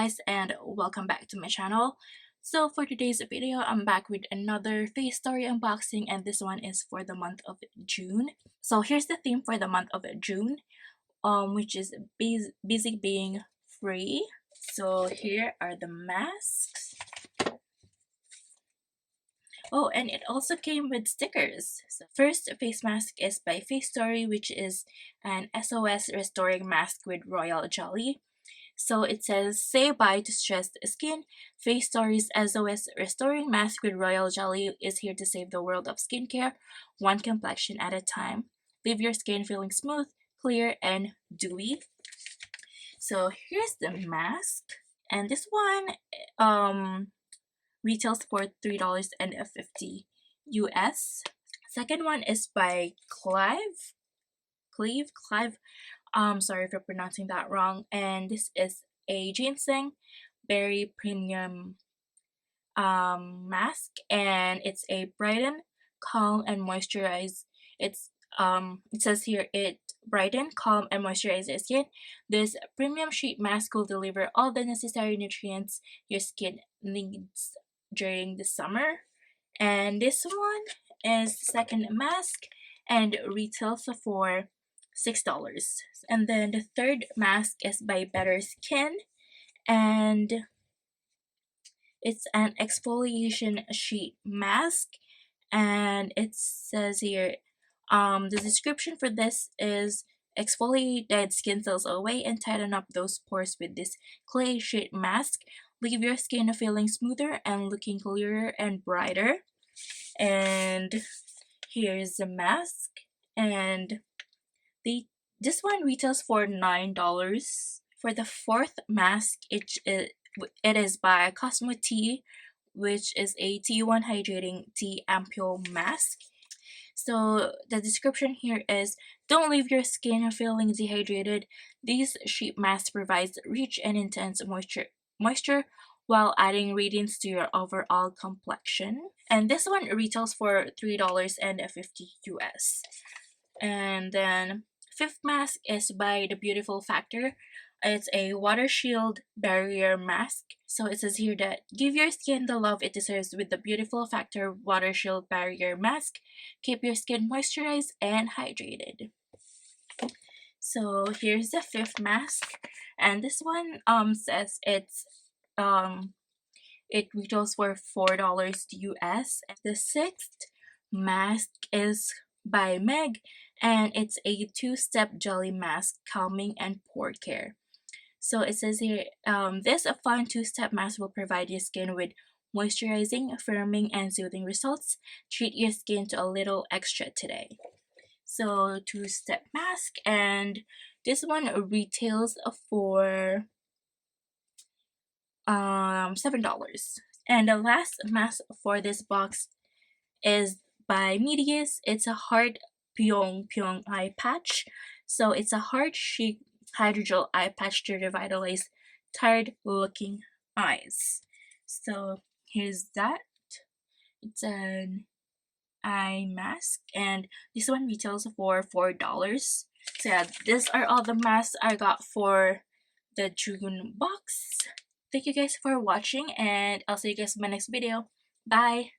guys, and welcome back to my channel. So for today's video, I'm back with another Facetory unboxing, and this one is for the month of June. So here's the theme for the month of June, which is busy being free. So here are the masks. Oh, and it also came with stickers. So first face mask is by Facetory, which is an SOS restoring mask with royal jelly. So it says, say bye to stressed skin. Facetory's SOS restoring mask with royal jelly is here to save the world of skincare, one complexion at a time. Leave your skin feeling smooth, clear, and dewy. So here's the mask, and this one retails for $3.50 US. Second one is by Clive. Sorry for pronouncing that wrong. And this is a ginseng berry premium mask, and it's a brighten, calm, and moisturize. It says here it brighten, calm, and moisturize your skin. This premium sheet mask will deliver all the necessary nutrients your skin needs during the summer. And this one is the second mask and retails for $6. And then the third mask is by Better Skin, and it's an exfoliation sheet mask, and it says here the description for this is exfoliate dead skin cells away and tighten up those pores with this clay sheet mask. Leave your skin feeling smoother and looking clearer and brighter. And here's the mask, and this one retails for $9. For the fourth mask, it is by Cosmot Tea, which is a T1 hydrating tea ampule mask. So the description here is, don't leave your skin feeling dehydrated. This sheet mask provides rich and intense moisture while adding radiance to your overall complexion. And this one retails for $3.50 US. And then fifth mask is by The Beautiful Factor. It's a water shield barrier mask. So it says here that give your skin the love it deserves with the Beautiful Factor water shield barrier mask. Keep your skin moisturized and hydrated. So here's the fifth mask, and this one says it retails for $4 US. The sixth mask is by Meg, and it's a two-step jelly mask, calming and pore care. So it says here, this fun two-step mask will provide your skin with moisturizing, firming, and soothing results. Treat your skin to a little extra today. So two-step mask, and this one retails for $7. And the last mask for this box is by Medius. It's a hard Pyong eye patch. So it's a hard chic hydrogel eye patch to revitalize tired looking eyes. So here's that. It's an eye mask, and this one retails for $4. So yeah, these are all the masks I got for the June box. Thank you guys for watching, and I'll see you guys in my next video. Bye!